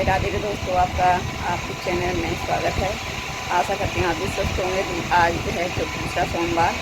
राधे राधे दोस्तों, आपका आपके चैनल में स्वागत है। आशा करती हूँ आप भी स्वस्थ होंगे। तो आज जो है तो दूसरा सोमवार,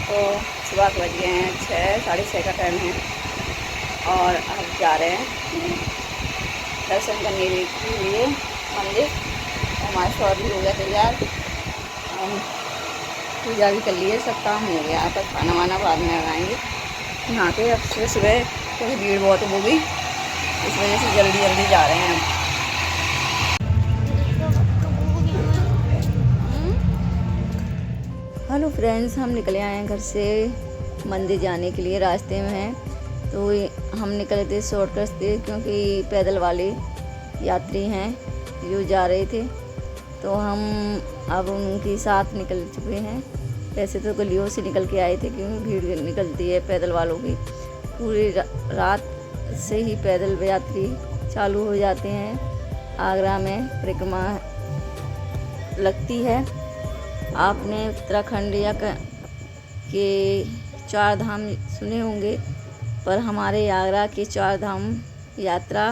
तो सुबह के बज गए हैं 6, 6:30 का टाइम है और अब जा रहे हैं दर्शन करने के लिए मंदिर। हमारे शौर भी हो गया तैयार, पूजा भी कर लिए, सब काम हो गया। पर खाना वाना बाद में लगाएंगे यहाँ पे। अब सुबह क्योंकि भीड़ बहुत होगी, इस वजह से जल्दी जल्दी जा रहे हैं। हेलो फ्रेंड्स, हम निकले आए हैं घर से मंदिर जाने के लिए। रास्ते में हैं तो हम निकले थे शॉर्टकट से, क्योंकि पैदल वाले यात्री हैं जो जा रहे थे, तो हम अब उनके साथ निकल चुके हैं। वैसे तो गलियों से निकल के आए थे, क्योंकि भीड़ निकलती है पैदल वालों की। पूरी रात से ही पैदल यात्री चालू हो जाते हैं। आगरा में परिक्रमा लगती है। आपने उत्तराखंड या के 4 धाम सुने होंगे, पर हमारे आगरा के 4 धाम यात्रा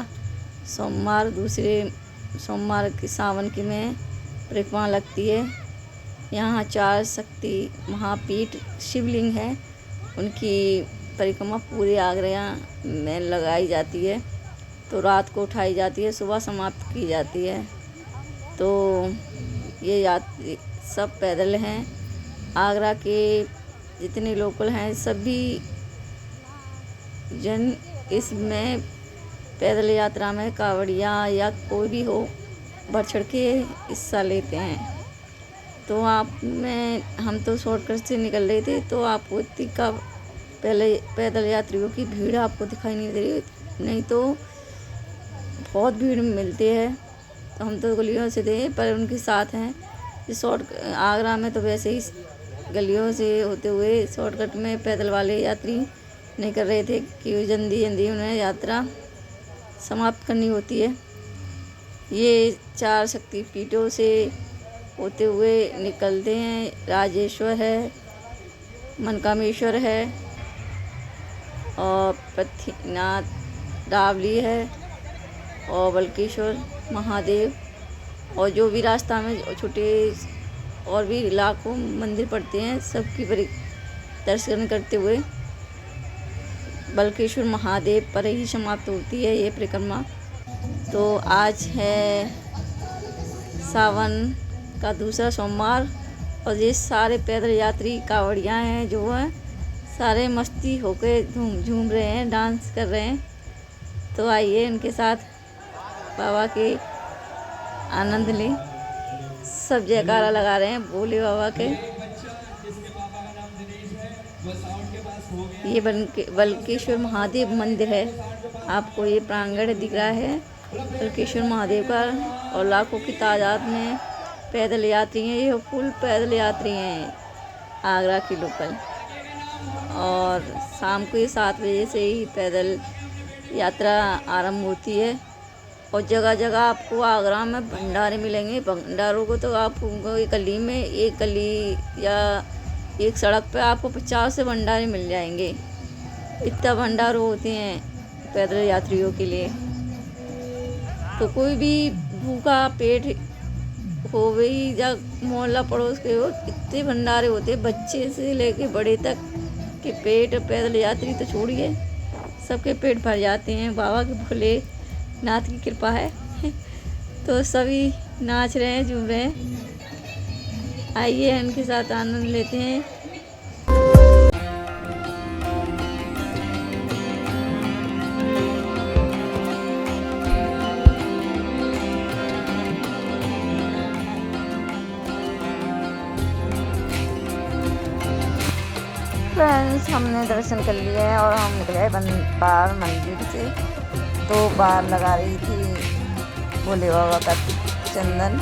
सोमवार, दूसरे सोमवार के सावन के में परिक्रमा लगती है। यहाँ 4 शक्ति महापीठ शिवलिंग है, उनकी परिक्रमा पूरे आगरा में लगाई जाती है। तो रात को उठाई जाती है, सुबह समाप्त की जाती है। तो ये यात्री सब पैदल हैं। आगरा के जितने लोकल हैं सभी जन इसमें पैदल यात्रा में कांवड़िया या कोई भी हो बढ़ चढ़ के हिस्सा लेते हैं। तो हम तो शॉर्टकट से निकल रहे थे, तो आपको इतनी का पहले पैदल यात्रियों की भीड़ आपको दिखाई नहीं दे रही, नहीं तो बहुत भीड़ मिलती है। तो हम तो गलियों से थे, पर उनके साथ हैं। आगरा में तो वैसे ही गलियों से होते हुए शॉर्टकट में पैदल वाले यात्री नहीं कर रहे थे, कि जल्दी जल्दी उन्हें यात्रा समाप्त करनी होती है। ये 4 शक्तिपीठों से होते हुए निकलते हैं। राजेश्वर है, मनकामेश्वर है और पृथ्वीनाथ डावली है और बल्केश्वर महादेव, और जो भी रास्ता में छोटे और भी लाखों मंदिर पड़ते हैं, सबकी दर्शन करते हुए बल्केश्वर महादेव पर ही समाप्त होती है ये परिक्रमा। तो आज है सावन का दूसरा सोमवार, और ये सारे पैदल यात्री कांवड़िया हैं जो हैं, सारे मस्ती होके झूम रहे हैं, डांस कर रहे हैं। तो आइए उनके साथ बाबा के आनंद लें। सब जयकारा लगा रहे हैं भोले बाबा के। ये बल्केश्वर महादेव मंदिर है, आपको ये प्रांगण दिख रहा है बल्केश्वर महादेव का, और लाखों की तादाद में पैदल यात्री हैं। ये फुल पैदल यात्री हैं आगरा की लोकल। और शाम को 7 बजे से ही पैदल यात्रा आरंभ होती है। और जगह जगह आपको आगरा में भंडारे मिलेंगे। भंडारों को तो आपको एक गली या एक सड़क पे आपको 50 से भंडारे मिल जाएंगे। इतना भंडारे होते हैं पैदल यात्रियों के लिए। तो कोई भी भूखा पेट हो गई या मोहल्ला पड़ोस के हो, इतने भंडारे होते हैं, बच्चे से लेके बड़े तक के पेट। पैदल यात्री तो छोड़िए, सबके पेट भर जाते हैं। बाबा के भोले नाथ की कृपा है। तो सभी नाच रहे हैं, झूम रहे हैं। आइए उनके साथ आनंद लेते हैं। फ्रेंड्स, हमने दर्शन कर लिए हैं और हम निकले बाहर मंदिर से। तो बाहर लगा रही थी भोले बाबा का चंदन,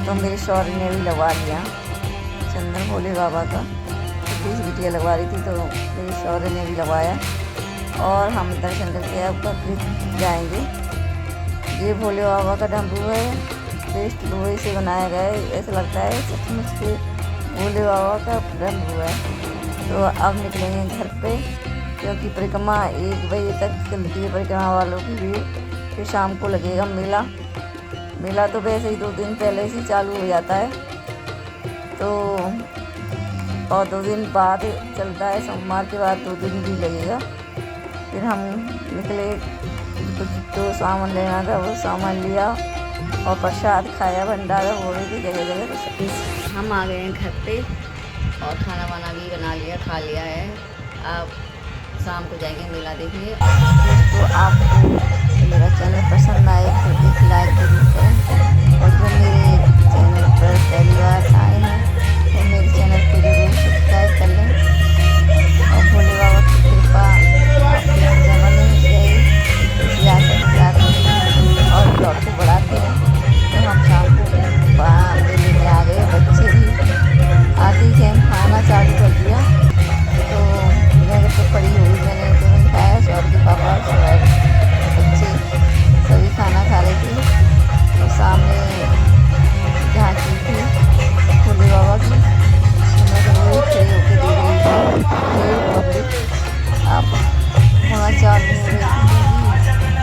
तो मेरे शौहर ने भी लगवा लिया चंदन भोले बाबा का। बीच बिटिया लगवा रही थी, तो मेरे शौहर ने भी लगवाया। और हम दर्शन करके अब घर जाएंगे। ये भोले बाबा का डमरू है, बेस्ट लोहे से बनाया गया है। ऐसा लगता है सचमुच के भोले बाबा का डमरू है। तो अब निकलेंगे घर पे, क्योंकि परिक्रमा 1 बजे तक चलती है परिक्रमा वालों की भीड़। फिर शाम को लगेगा मेला। मेला तो वैसे ही 2 दिन पहले से चालू हो जाता है, तो और 2 दिन बाद चलता है। सोमवार के बाद 2 दिन भी लगेगा। फिर हम निकले, कुछ जो सामान लेना था वो सामान लिया और प्रसाद खाया, भंडारा हो रही थी जगह जगह। तो हम आ गए हैं घर पे और खाना वाना भी बना लिया, खा लिया है। अब शाम को जाएंगे मेला देखने। तो आपको मेरा चैनल पसंद आए तो एक लाइक जरूर करें, और जो मेरे चैनल पर पहली बार आए हैं तो मेरे चैनल को जरूर सब्सक्राइब कर लें। और भोले बाबा की कृपा आपके जमा नहीं रहे, इसी आशा के साथ और ब्लॉग को बढ़ाते हैं। तो हम शाम को मेले में आ गए, बच्चे भी आते ही हम खाना चालू कर दिया। तो मैं तो पड़ी हुई, मैंने तो नहीं खाया, सौर के पापा सौर बच्चे सभी खाना खा रहे थे। और सामने झांकी थी भोले बाबा की, मैं तो वही खड़े होकर देख रही थी। पब्लिक अब होना चालू हो रही थी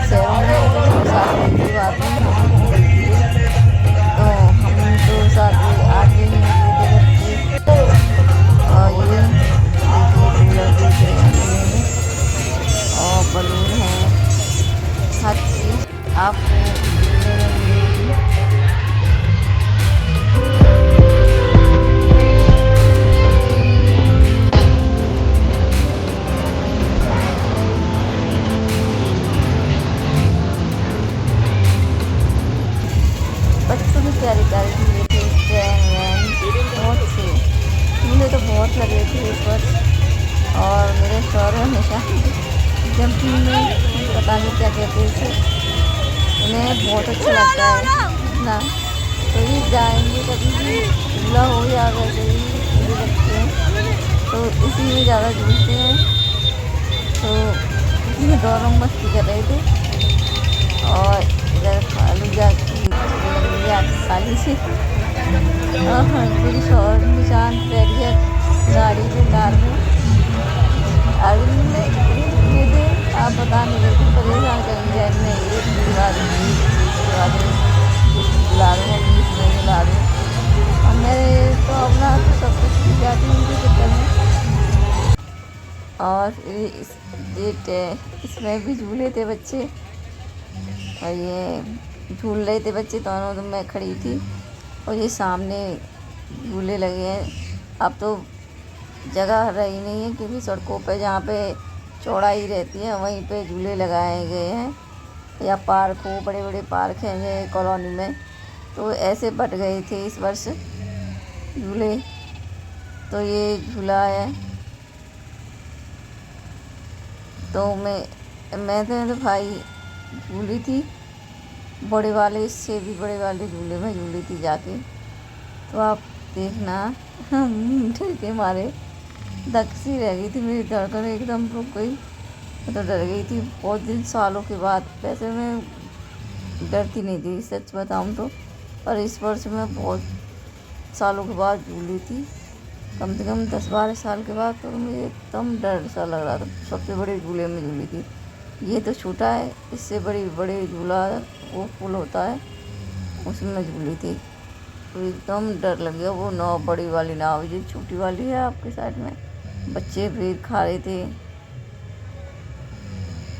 शहरों में, तो 7 बजे की बात में निकलती है। तो हम तो 7 बजे 8 बजे निकले थे बच्चे। और ये देखिए कूलर देख रहे हैं और बलून है, हर चीज़ आपको मेले में मिलेगी। बच्चों के प्यारे प्यारे झूले थे, ट्रेन वैन बहुत से झूले तो बहुत लगे थे इस वर्ष। और मेरे शौहर हमेशा जंपिंग में पता नहीं क्या कहते हैं इसे, उन्हें बहुत अच्छा लगता है ना। तो ये जाएंगे कभी भी झूला हो या वैसे ही झूले लगते हैं तो इसी में ज़्यादा झूलते हैं। तो इसमें दोनों मस्ती कर रहे थे। और इधर खालू जाती खाली से मेरी शौहर निशान बैठ गया गाड़ी में, कार में। अभी मुझे आप बता नहीं रहे थे, परेशान करेंगे नहीं, एक बुला दूँगी बुला दूँ, इसमें बुला दूँ। और मेरे तो अपना तो सब कुछ की जाती है उनके चक्कर में। और इसमें भी झूले थे बच्चे, और ये झूल रहे थे बच्चे दोनों, तो मैं खड़ी थी। और ये सामने झूले लगे हैं। अब तो जगह रही नहीं है, क्योंकि सड़कों पे जहाँ पे चौड़ाई रहती है वहीं पे झूले लगाए गए हैं, या पार्क हो, बड़े बड़े पार्क हैं ये कॉलोनी में, तो ऐसे बट गए थे इस वर्ष झूले। तो ये झूला है। तो मैं तो भाई झूली थी बड़े वाले, इससे भी बड़े वाले झूले में झूली थी जाके। तो आप देखना, डर के मारे दक्सी रह गई थी, मेरी धड़कन एकदम रुक गई। मैं तो डर गई थी बहुत दिन, सालों के बाद। वैसे मैं डरती नहीं थी सच बताऊँ तो, पर इस वर्ष मैं बहुत सालों के बाद झूली थी, कम से कम 10-12 साल के बाद। तो मुझे एकदम डर सा लग रहा था। सबसे बड़े झूले में झूली थी। ये तो छोटा है, इससे बड़े झूला वो फुल होता है, उसमें झूली थी। तो एकदम डर लग गया। वो नाव, बड़ी वाली नाव, ये छोटी वाली है आपके साइड में। बच्चे भी खा रहे थे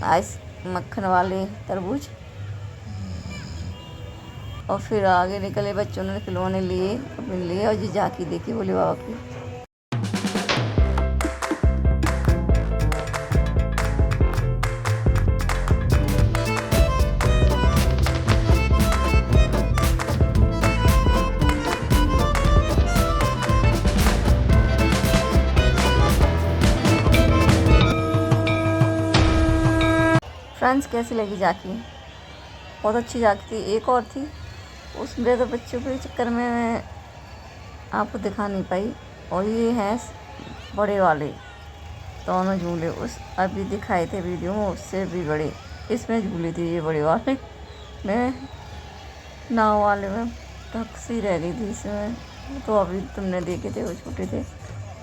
आइस मक्खन वाले तरबूज। और फिर आगे निकले, बच्चों ने खिलौने लिए अपने लिए, और ये झांकी देखी भोले बाबा की। फ्रेंड्स, कैसी लगी झांकी? बहुत अच्छी झांकी थी। एक और थी, उसमें तो बच्चों के चक्कर में मैं आपको दिखा नहीं पाई। और ये हैं बड़े वाले दोनों झूले, उस अभी दिखाए थे वीडियो में, उससे भी बड़े इसमें झूले थे। ये बड़े वाले में, नाव वाले में टक्सी रह गई थी इसमें। तो अभी तुमने देखे थे, वो छोटे थे।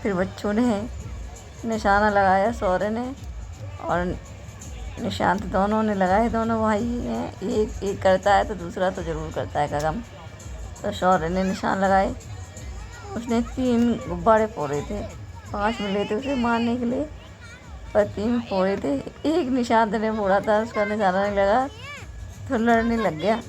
फिर बच्चों ने निशाना लगाया सौरे ने, और निशान तो दोनों ने लगाए, दोनों भाई हैं। एक एक करता है तो दूसरा तो ज़रूर करता है गगम। तो शौर्य ने निशान लगाए। उसने 3 गुब्बारे फोड़े थे, 5 मिले थे उसे मारने के लिए, पर 3 फोड़े थे। एक निशांत ने फोड़ा था, उसका निशाना नहीं लगा तो लड़ने लग गया।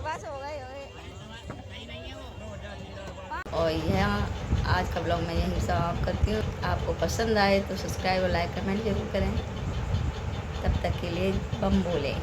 बस हो गए। और यह आज का ब्लॉग मैं यहीं समाप्त करती हूँ। आपको पसंद आए तो सब्सक्राइब और लाइक कमेंट जरूर करें। तब तक के लिए बम बोले।